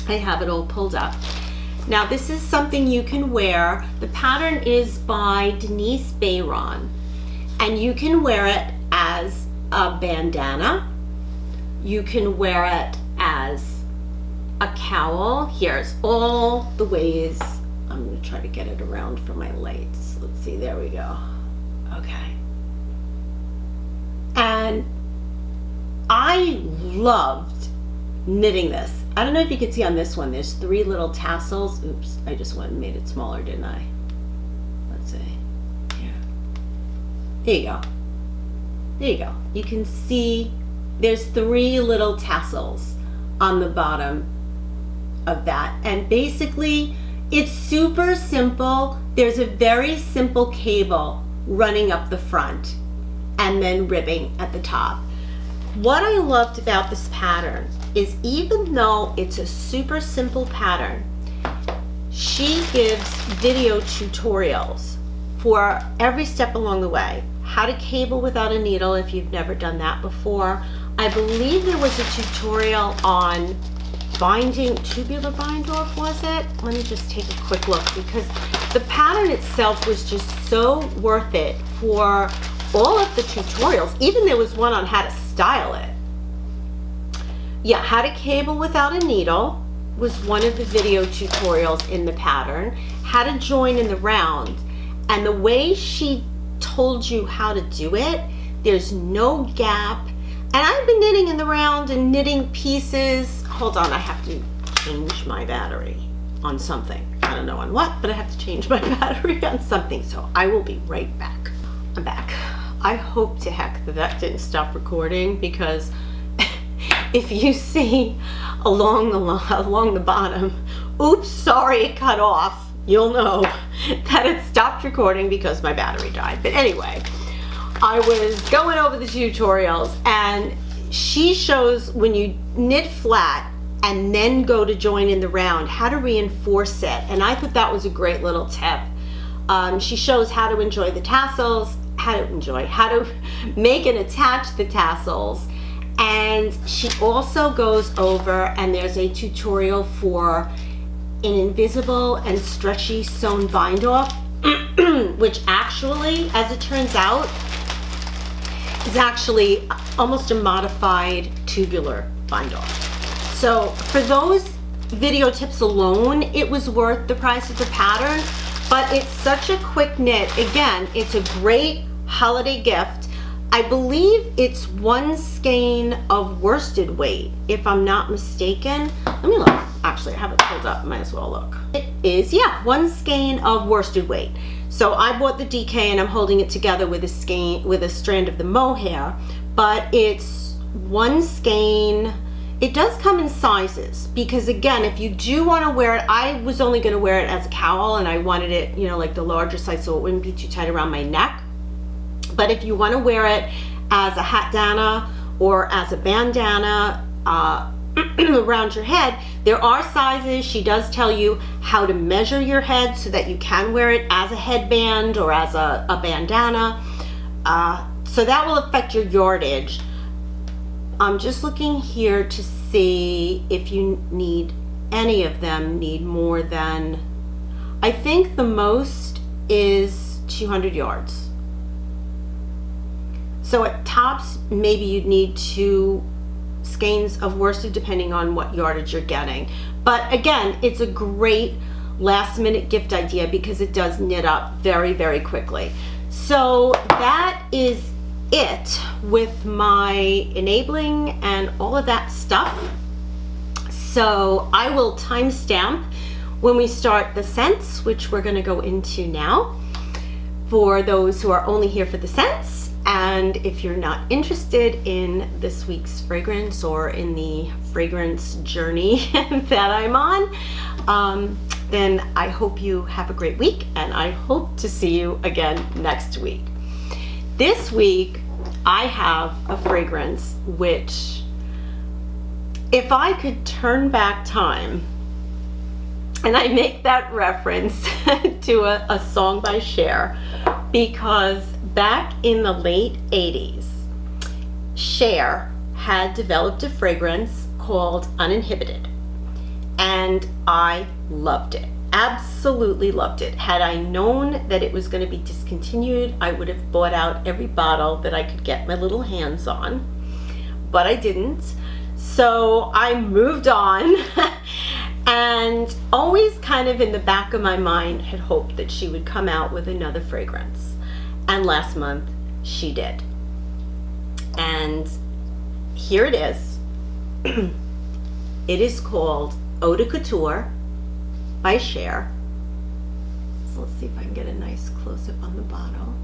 I have it all pulled up. Now this is something you can wear. The pattern is by Denise Bayron, and you can wear it as a bandana. You can wear it as a cowl. Here's all the ways. I'm going to try to get it around for my lights. Let's see, there we go. Okay. And I loved knitting this. I don't know if you can see on this one, there's 3 little tassels. Oops, I just went and made it smaller, didn't I? Let's see. Here. There you go. There you go. You can see there's 3 little tassels on the bottom of that. And basically, it's super simple. There's a very simple cable running up the front and then ribbing at the top. What I loved about this pattern is, even though it's a super simple pattern, she gives video tutorials for every step along the way. How to cable without a needle if you've never done that before. I believe there was a tutorial on binding, tubular bind off, was it? Let me just take a quick look, because the pattern itself was just so worth it for all of the tutorials. Even there was one on how to style it. Yeah, how to cable without a needle was one of the video tutorials in the pattern. How to join in the round. And the way she told you how to do it, there's no gap. And I've been knitting in the round and knitting pieces. Hold on, I have to change my battery on something. I don't know on what, but I have to change my battery on something. So I will be right back. I'm back. I hope to heck that that didn't stop recording, because if you see along the bottom, oops, sorry, it cut off, you'll know that it stopped recording because my battery died. But anyway, I was going over the tutorials, and she shows when you knit flat and then go to join in the round, how to reinforce it. And I thought that was a great little tip. She shows how to enjoy the tassels, how to make and attach the tassels. And she also goes over, and there's a tutorial for an invisible and stretchy sewn bind off, which actually, as it turns out, is actually almost a modified tubular bind off. So for those video tips alone, it was worth the price of the pattern, but it's such a quick knit. Again, it's a great holiday gift. I believe it's 1 skein of worsted weight, if I'm not mistaken. Let me look. Actually, I have it pulled up. Might as well look. It is, yeah, 1 skein of worsted weight. So I bought the DK and I'm holding it together with a strand of the mohair, but it's one skein. It does come in sizes, because again, if you do want to wear it, I was only going to wear it as a cowl, and I wanted it, you know, like the larger size, so it wouldn't be too tight around my neck. But if you want to wear it as a hatdana or as a bandana around your head, there are sizes. She does tell you how to measure your head so that you can wear it as a headband or as a bandana. So that will affect your yardage. I'm just looking here to see if you need, any of them need more than, I think the most is 200 yards. So at tops, maybe you'd need 2 skeins of worsted depending on what yardage you're getting. But again, it's a great last minute gift idea because it does knit up very, very quickly. So that is it with my enabling and all of that stuff. So I will timestamp when we start the scents, which we're going to go into now for those who are only here for the scents. And if you're not interested in this week's fragrance or in the fragrance journey that I'm on, then I hope you have a great week, and I hope to see you again next week. This week, I have a fragrance which, if I could turn back time, and I make that reference to a song by Cher, because back in the late 80s, Cher had developed a fragrance called Uninhibited, and I loved it. Absolutely loved it. Had I known that it was going to be discontinued, I would have bought out every bottle that I could get my little hands on, but I didn't. So I moved on and always kind of in the back of my mind had hoped that she would come out with another fragrance. And last month she did. And here it is. It is called Howto Couture by Cher. So let's see if I can get a nice close-up on the bottle.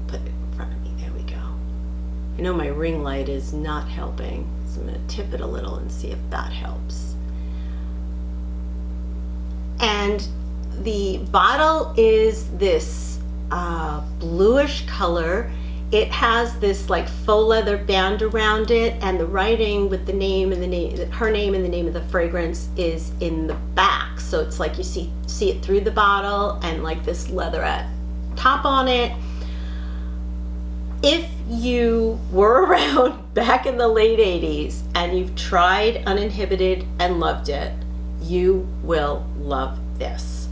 Put it in front of me, there we go. I know my ring light is not helping, so I'm going to tip it a little and see if that helps. And the bottle is this bluish color. It has this like faux leather band around it, and the writing with the name and her name and the name of the fragrance is in the back. So it's like you see it through the bottle, and like this leatherette top on it. If you were around back in the late 80s and you've tried Uninhibited and loved it, you will love this.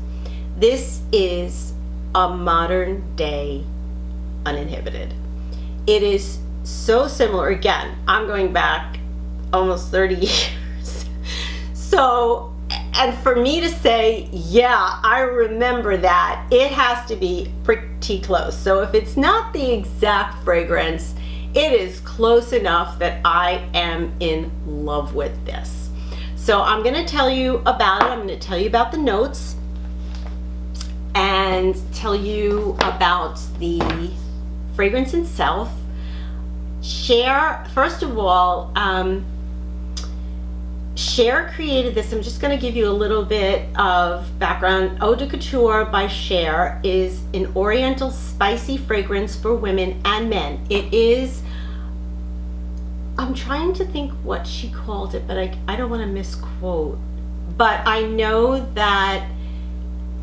This is a modern day Uninhibited. It is so similar. Again, I'm going back almost 30 years. So, and for me to say, yeah, I remember that, it has to be pretty close. So if it's not the exact fragrance, it is close enough that I am in love with this. So I'm going to tell you about it. I'm going to tell you about the notes and tell you about the fragrance itself. Cher, first of all, Cher created this. I'm just going to give you a little bit of background. Howto Couture by Cher is an oriental spicy fragrance for women and men. It is, I'm trying to think what she called it, but I don't want to misquote. But I know that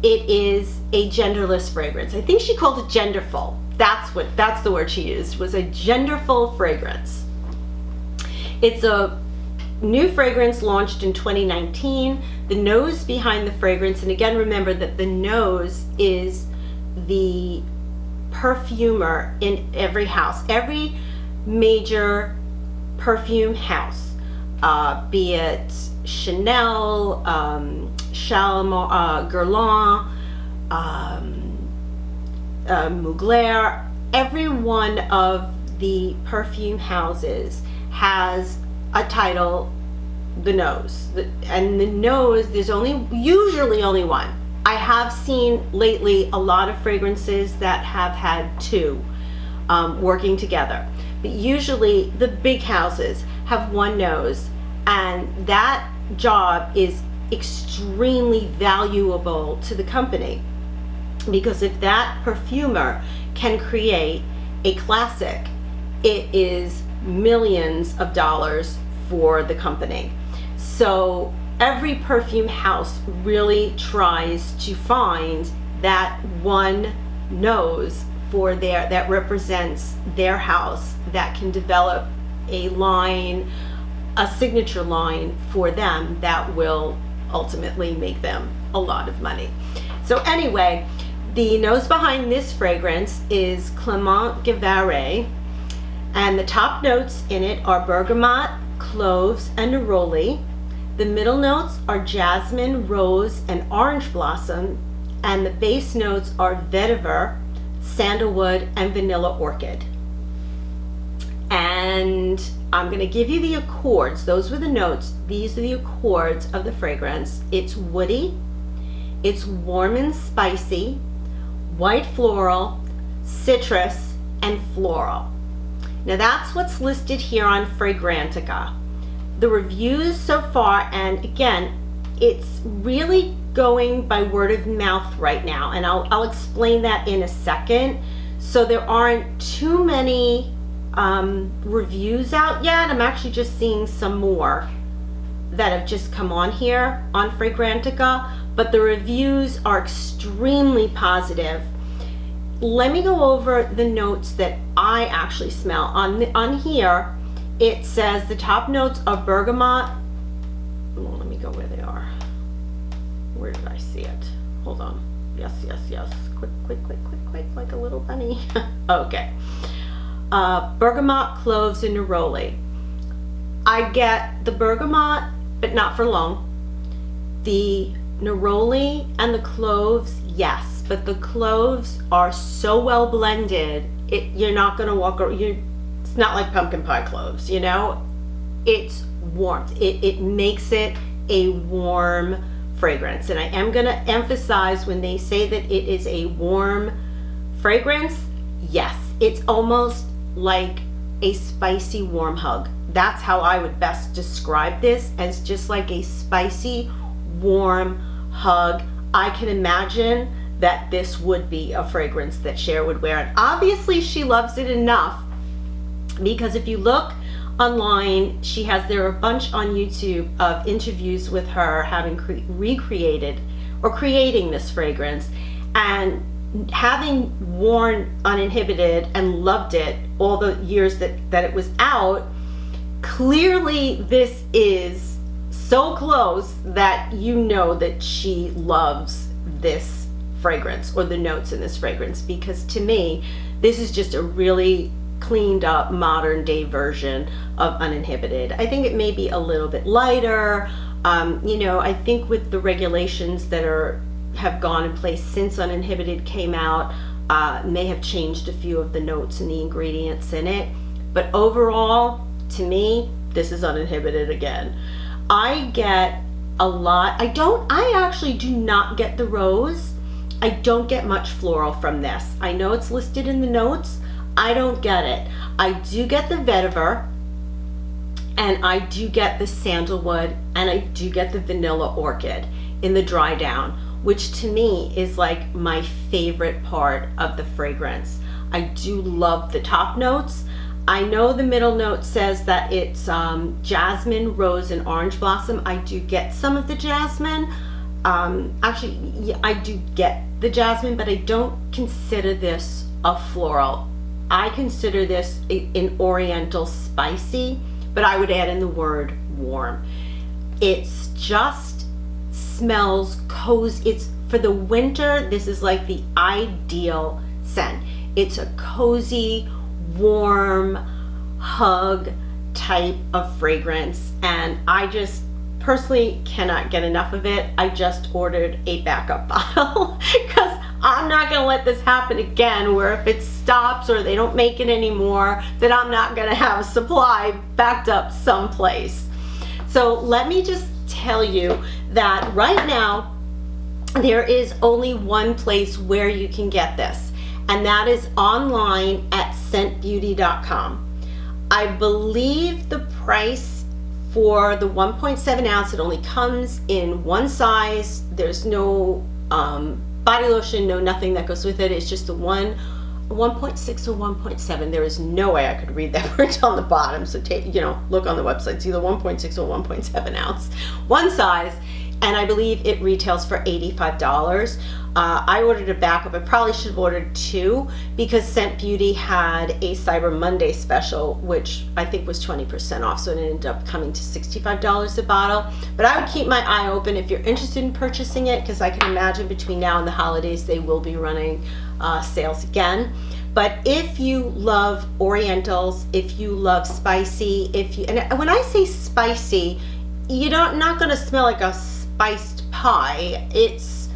it is a genderless fragrance. I think she called it genderful. That's the word she used, was a genderful fragrance. It's a new fragrance launched in 2019. The nose behind the fragrance, and again remember that the nose is the perfumer in every house. Every major perfume house, be it Chanel, Guerlain, Mugler, every one of the perfume houses has a title, the nose. And the nose, there's usually only one. I have seen lately a lot of fragrances that have had two working together, but usually the big houses have one nose, and that job is extremely valuable to the company, because if that perfumer can create a classic, it is millions of dollars for the company. So every perfume house really tries to find that one nose for that represents their house, that can develop a line, a signature line for them that will ultimately make them a lot of money. So anyway, the nose behind this fragrance is Clément Guevara, and the top notes in it are bergamot, cloves, and neroli. The middle notes are jasmine, rose, and orange blossom, and the base notes are vetiver, sandalwood, and vanilla orchid. And I'm going to give you the accords. Those were the notes. These are the accords of the fragrance. It's woody, it's warm and spicy, white floral, citrus, and floral. Now that's what's listed here on Fragrantica. The reviews so far, and again, it's really going by word of mouth right now, and I'll explain that in a second. So there aren't too many reviews out yet. I'm actually just seeing some more that have just come on here on Fragrantica, but the reviews are extremely positive. Let me go over the notes that I actually smell. On here, it says the top notes are bergamot. Well, let me go where they are. Where did I see it? Hold on. Yes, yes, yes. Quick, quick, quick, quick, quick, like a little bunny. Okay. Bergamot, cloves, and neroli. I get the bergamot, but not for long. The neroli and the cloves, yes, but the cloves are so well blended, you're not going to walk around, it's not like pumpkin pie cloves, you know? It's warmth. It makes it a warm fragrance. And I am going to emphasize when they say that it is a warm fragrance, yes, it's almost like a spicy warm hug. That's how I would best describe this, as just like a spicy warm hug. I can imagine that this would be a fragrance that Cher would wear, and obviously she loves it enough, because if you look online, there are a bunch on YouTube of interviews with her having recreated or creating this fragrance, and having worn Uninhibited and loved it all the years that it was out. Clearly this is so close that you know that she loves this fragrance, or the notes in this fragrance, because to me this is just a really cleaned up modern day version of Uninhibited. I think it may be a little bit lighter. You know, I think with the regulations that have gone in place since Uninhibited came out, may have changed a few of the notes and the ingredients in it, but overall, to me, this is Uninhibited again. I get a lot. I actually do not get the rose. I don't get much floral from this. I know it's listed in the notes. I don't get it. I do get the vetiver, and I do get the sandalwood, and I do get the vanilla orchid in the dry down, which to me is like my favorite part of the fragrance. I do love the top notes. I know the middle note says that it's jasmine, rose, and orange blossom. I do get some of the jasmine. Actually, yeah, I do get the jasmine, but I don't consider this a floral. I consider this an oriental spicy, but I would add in the word warm. It's just smells cozy. It's for the winter. This is like the ideal scent. It's a cozy, warm hug type of fragrance, and I just personally cannot get enough of it. I just ordered a backup bottle because I'm not going to let this happen again, where if it stops or they don't make it anymore, that I'm not going to have a supply backed up someplace. So let me just tell you that right now there is only one place where you can get this, and that is online at scentbeauty.com. I believe the price for the 1.7 ounce, it only comes in one size. There's no body lotion, no nothing that goes with it. It's just the 1.6 or 1.7. There is no way I could read that word on the bottom. So take, look on the website. It's either 1.6 or 1.7 ounce, one size. And I believe it retails for $85. I ordered a backup. I probably should have ordered two because Scent Beauty had a Cyber Monday special, which I think was 20% off. So it ended up coming to $65 a bottle. But I would keep my eye open if you're interested in purchasing it, because I can imagine between now and the holidays they will be running sales again. But if you love Orientals, if you love spicy, and when I say spicy, you're not going to smell like a spiced pie. It's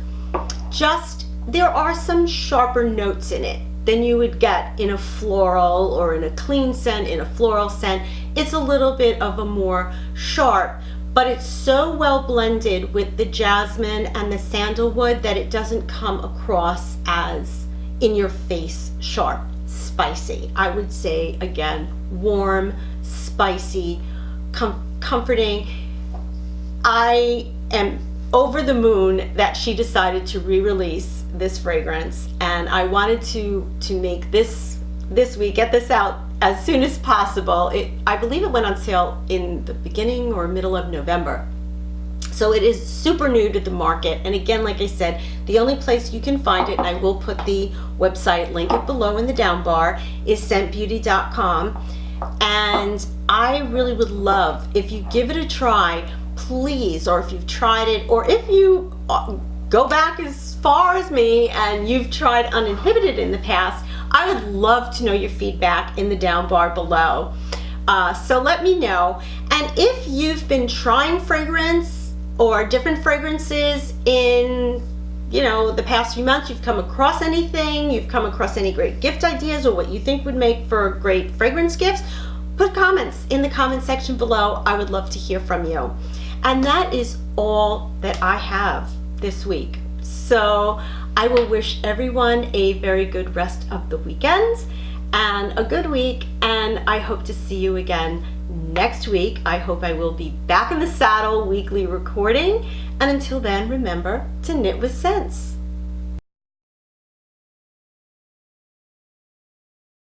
just, there are some sharper notes in it than you would get in a floral or in a clean scent, in a floral scent. It's a little bit of a more sharp, but it's so well blended with the jasmine and the sandalwood that it doesn't come across as in your face sharp, spicy. I would say, again, warm, spicy, comforting. I am over the moon that she decided to re-release this fragrance, and I wanted to make this week, get this out as soon as possible. I believe it went on sale in the beginning or middle of November. So it is super new to the market, and again, like I said, the only place you can find it, and I will put the website, link it below in the down bar, is scentbeauty.com. And I really would love if you give it a try, please, or if you've tried it, or if you go back as far as me and you've tried Uninhibited in the past, I would love to know your feedback in the down bar below. So let me know. And if you've been trying fragrance or different fragrances in the past few months, you've come across anything, you've come across any great gift ideas or what you think would make for great fragrance gifts, put comments in the comment section below. I would love to hear from you. And that is all that I have this week. So I will wish everyone a very good rest of the weekend and a good week, and I hope to see you again next week. I hope I will be back in the saddle, weekly recording, and until then, remember to knit with sense.